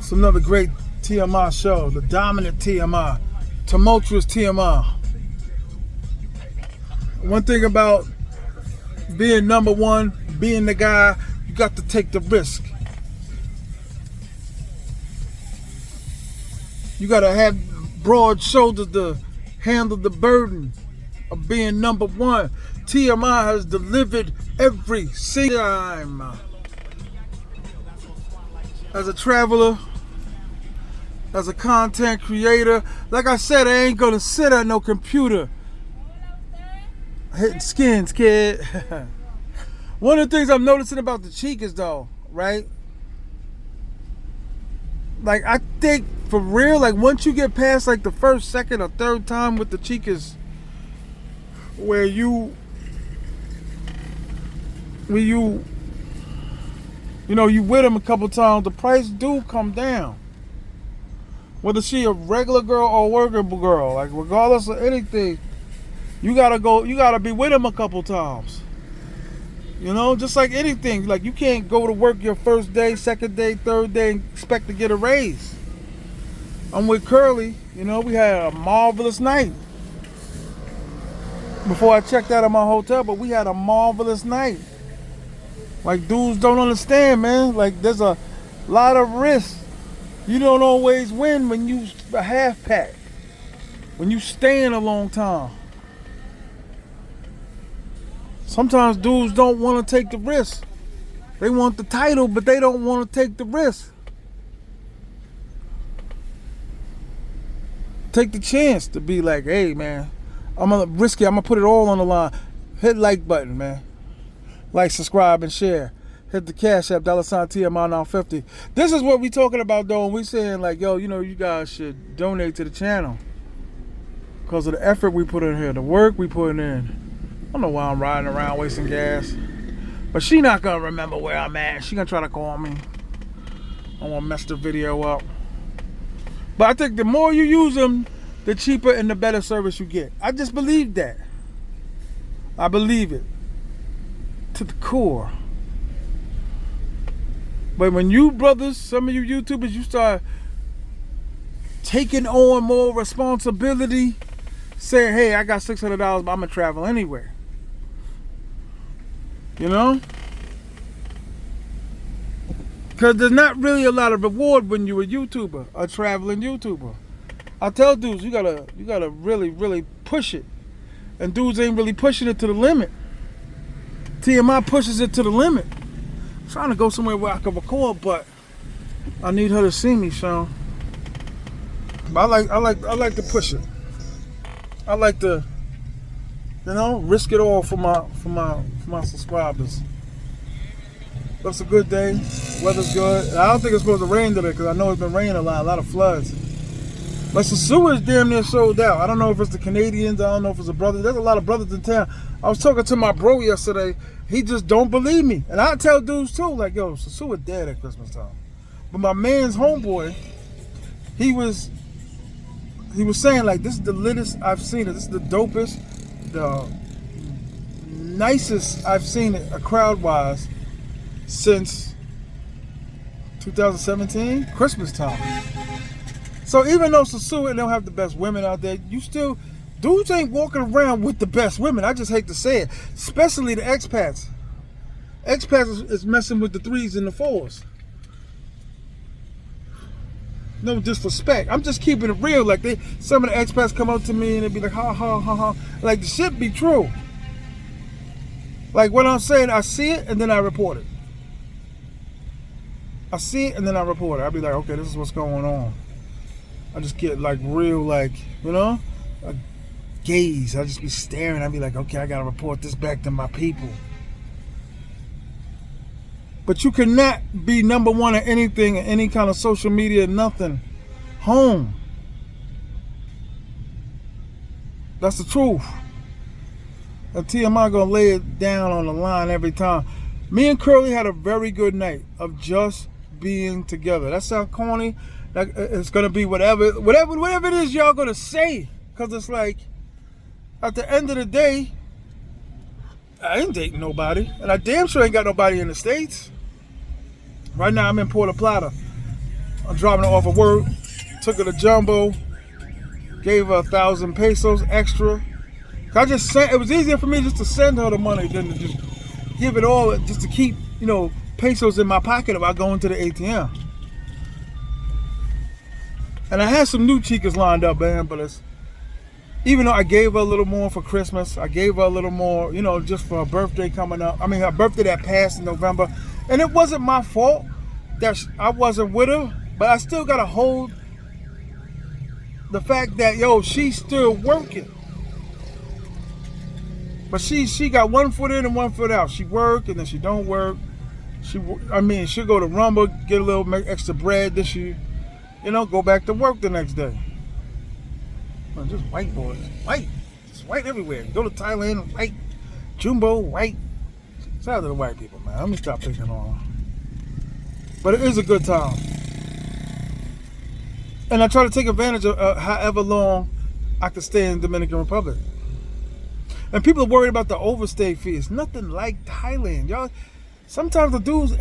It's another great T.M.I show, the dominant T.M.I, tumultuous T.M.I. One thing about being number one, being the guy, you got to take the risk. You got to have broad shoulders to handle the burden of being number one. T.M.I has delivered every single time. As a traveler, as a content creator, like I said, I ain't gonna sit at no computer hitting skins, kid. One of the things I'm noticing about the Chicas though, right? Like I think for real, like once you get past like the first, second, or third time with the Chicas, where you with them a couple times, the price do come down. Whether she a regular girl or a workable girl, like regardless of anything, you gotta be with them a couple times. You know, just like anything, like you can't go to work your first day, second day, third day and expect to get a raise. I'm with Curly, you know, we had a marvelous night. Before I checked out of my hotel, but we had a marvelous night. Like dudes don't understand, man. Like there's a lot of risk. You don't always win when you a half pack. When you stay in a long time. Sometimes dudes don't want to take the risk. They want the title, but they don't want to take the risk. Take the chance to be like, hey man, I'm gonna risk it. I'm gonna put it all on the line. Hit like button, man. Like, subscribe, and share. Hit the Cash App, $TMI now 50. This is what we talking about though. And we saying like, yo, you know, you guys should donate to the channel because of the effort we put in here, the work we put in. I don't know why I'm riding around wasting gas, but she not gonna remember where I'm at. She gonna try to call me. I wanna mess the video up. But I think the more you use them, the cheaper and the better service you get. I just believe that. I believe it to the core. But when you brothers, some of you YouTubers, you start taking on more responsibility, saying, hey, I got $600, but I'm gonna travel anywhere. You know? Because there's not really a lot of reward when you're a YouTuber, a traveling YouTuber. I tell dudes, you gotta really, really push it. And dudes ain't really pushing it to the limit. T.M.I pushes it to the limit. I'm trying to go somewhere where I can record, but I need her to see me, so. But I like to push it. I like to, you know, risk it all for my subscribers. That's a good day. Weather's good. I don't think it's supposed to rain today because I know it's been raining a lot of floods. But the sewer is damn near sold out. I don't know if it's the Canadians. I don't know if it's a brother. There's a lot of brothers in town. I was talking to my bro yesterday. He just don't believe me. And I tell dudes too, like, yo, the sewer dead at Christmas time. But my man's homeboy, he was saying, like, this is the littest I've seen it. This is the dopest, the nicest I've seen it, crowd-wise, since 2017, Christmas time. So even though Sasua don't have the best women out there, you still, dudes ain't walking around with the best women. I just hate to say it, especially the expats. Expats is messing with the 3s and the 4s. No disrespect. I'm just keeping it real. Like some of the expats come up to me and they be like, ha ha ha ha. Like the shit be true. Like what I'm saying, I see it and then I report it. I see it and then I report it. I'll be like, okay, this is what's going on. I just get like real, like, you know, a gaze. I just be staring. I be like, okay, I gotta report this back to my people. But you cannot be number one at anything, any kind of social media, nothing. Home. That's the truth. And T.M.I gonna lay it down on the line every time. Me and Curly had a very good night of just being together. That sounds corny. Like it's gonna be whatever it is y'all gonna say. Cause it's like, at the end of the day, I ain't dating nobody. And I damn sure ain't got nobody in the States. Right now I'm in Puerto, I'm dropping her off of work. Took her to Jumbo. Gave her 1,000 pesos extra. I just sent. It was easier for me just to send her the money than to just give it all, just to keep, pesos in my pocket if I go into the ATM. And I had some new chicas lined up, man, but even though I gave her a little more for Christmas, I gave her a little more, just for her birthday coming up. I mean, her birthday that passed in November. And it wasn't my fault that I wasn't with her, but I still got to hold the fact that, she's still working. But she got one foot in and one foot out. She work and then she don't work. She'll go to Rumble, get a little extra bread, then she, go back to work the next day. Man, just white boys. White. It's white everywhere. Go to Thailand, white. Jumbo, white. Shout out to the white people, man. Let me stop picking on them. But it is a good time. And I try to take advantage of however long I can stay in the Dominican Republic. And people are worried about the overstay fee. It's nothing like Thailand, y'all. Sometimes the dudes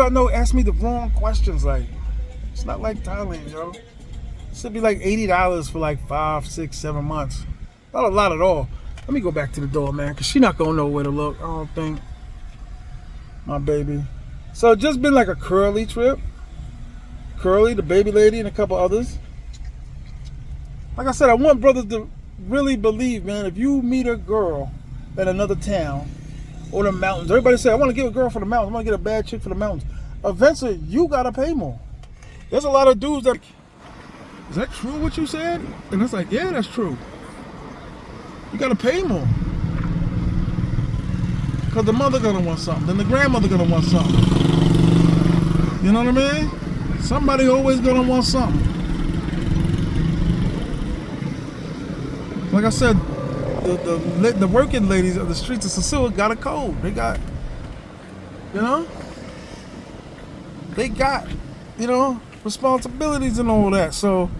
I know ask me the wrong questions. Like, it's not like Thailand, yo. It should be like $80 for like 5, 6, 7 months. Not a lot at all. Let me go back to the door, man, because she's not going to know where to look, I don't think. My baby. So it's just been like a Curly trip. Curly, the baby lady, and a couple others. Like I said, I want brothers to really believe, man, if you meet a girl in another town or the mountains, everybody say, I want to get a girl for the mountains, I want to get a bad chick for the mountains. Eventually, you got to pay more. There's a lot of dudes that, is that true what you said? And it's like, yeah, that's true. You got to pay more. Because the mother going to want something, then the grandmother going to want something. You know what I mean? Somebody always going to want something. Like I said, the working ladies of the streets of Sasua got a code. They got, responsibilities and all that. So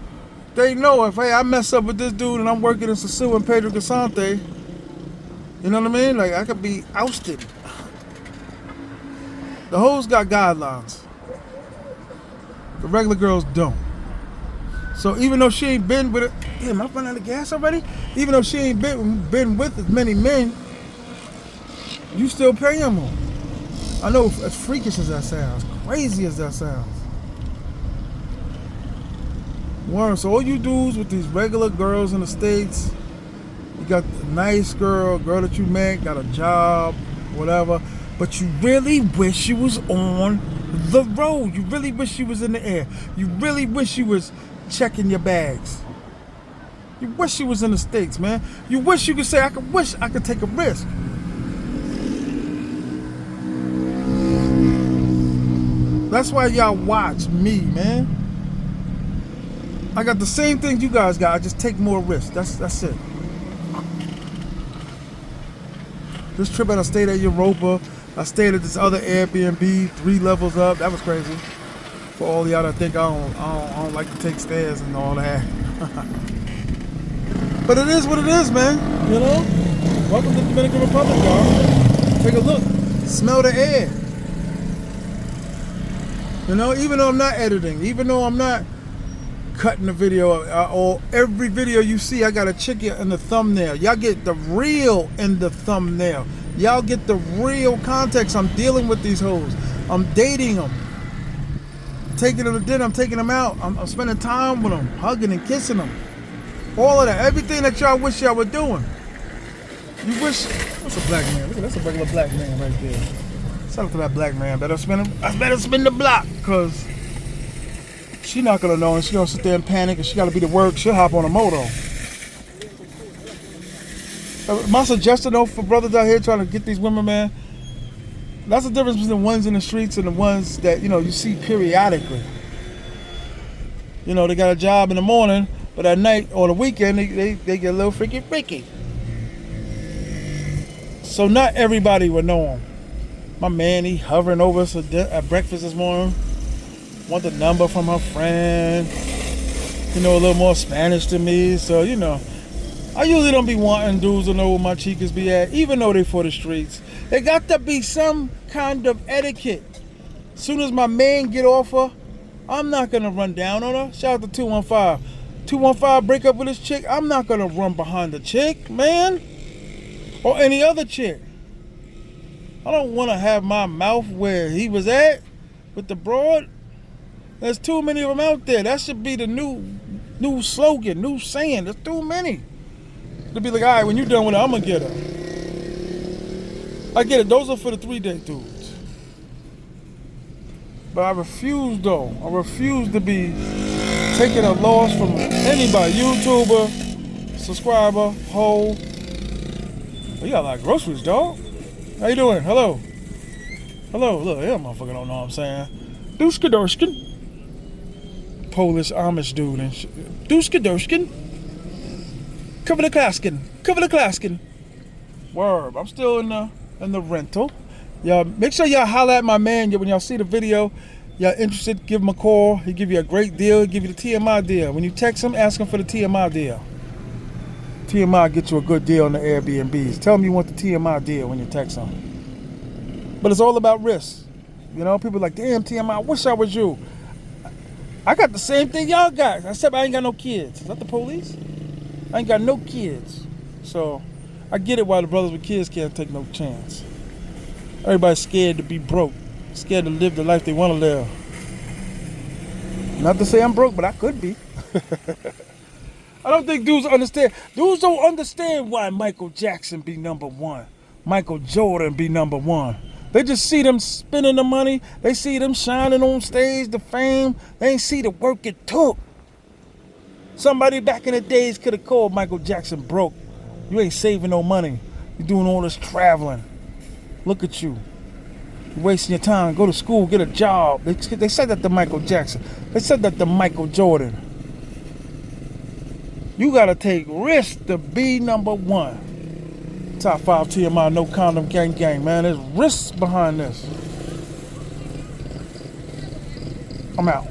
they know if, hey, I mess up with this dude and I'm working in Sasua and Pedro Casante, you know what I mean? Like, I could be ousted. The hoes got guidelines. The regular girls don't. So even though she ain't been with it, damn, I run out of gas already? Even though she ain't been with as many men, you still pay them more. I know, as freakish as that sounds, crazy as that sounds. So all you dudes with these regular girls in the States, you got a nice girl that you met, got a job, whatever, but you really wish you was on the road. You really wish you was in the air. You really wish you was checking your bags. You wish you was in the States, man. You wish you could say, wish I could take a risk. That's why y'all watch me, man. I got the same things you guys got. I just take more risks. That's it. This trip I stayed at Europa. I stayed at this other Airbnb 3 levels up. That was crazy. For all y'all that think I don't like to take stairs and all that. But it is what it is, man. Welcome to the Dominican Republic, y'all. Take a look. Smell the air. Even though I'm not editing, even though I'm not cutting the video, or every video you see, I got a chick in the thumbnail. Y'all get the real in the thumbnail. Y'all get the real context. I'm dealing with these hoes. I'm dating them. Taking them to dinner, I'm taking them out. I'm spending time with them, hugging and kissing them. All of that, everything that y'all wish y'all were doing. You wish, what's a black man? Look at that's a regular black man right there. Shout out to that black man. I better spin the block, because she not gonna know, and she gonna sit there and panic, and she gotta be to work. She'll hop on a moto. My suggestion though for brothers out here trying to get these women, man, that's the difference between the ones in the streets and the ones that, you see periodically. They got a job in the morning, but at night or the weekend, they get a little freaky. So not everybody would know him. My man, he hovering over us at breakfast this morning. Want the number from her friend. A little more Spanish to me. So, I usually don't be wanting dudes to know where my chicas be at, even though they for the streets. There got to be some kind of etiquette. As soon as my man get off her, I'm not gonna run down on her. Shout out to 215. 215 break up with his chick. I'm not gonna run behind the chick, man. Or any other chick. I don't want to have my mouth where he was at with the broad. There's too many of them out there. That should be the new slogan, new saying. There's too many. To be like, all right, when you're done with it, I'm gonna get her. I get it. Those are for the 3-day dudes. But I refuse, though. I refuse to be taking a loss from anybody. YouTuber, subscriber, hoe. Oh, you got a lot of groceries, dog. How you doing? Hello. Hello. Look, that motherfucker don't know what I'm saying. Duskadorskin. Polish Amish dude and shit. Duskadorskin. Cover the Klaskin. Cover the Klaskin. Word. I'm still in the rental. Y'all make sure y'all holler at my man when y'all see the video. Y'all interested, give him a call. He'll give you a great deal. He'll give you the T.M.I deal. When you text him, ask him for the T.M.I deal. T.M.I get you a good deal on the Airbnbs. Tell him you want the T.M.I deal when you text him. But it's all about risk. You know, people are like, damn, T.M.I, I wish I was you. I got the same thing y'all got, except I ain't got no kids. Is that the police? I ain't got no kids. So, I get it why the brothers with kids can't take no chance. Everybody's scared to be broke. Scared to live the life they want to live. Not to say I'm broke, but I could be. I don't think dudes understand. Dudes don't understand why Michael Jackson be number one. Michael Jordan be number one. They just see them spending the money. They see them shining on stage, the fame. They ain't see the work it took. Somebody back in the days could have called Michael Jackson broke. You ain't saving no money. You're doing all this traveling. Look at you. You're wasting your time. Go to school, get a job. They said that to Michael Jackson. They said that to Michael Jordan. You gotta take risks to be number one. Top 5 T.M.I, no condom gang, man. There's risks behind this. I'm out.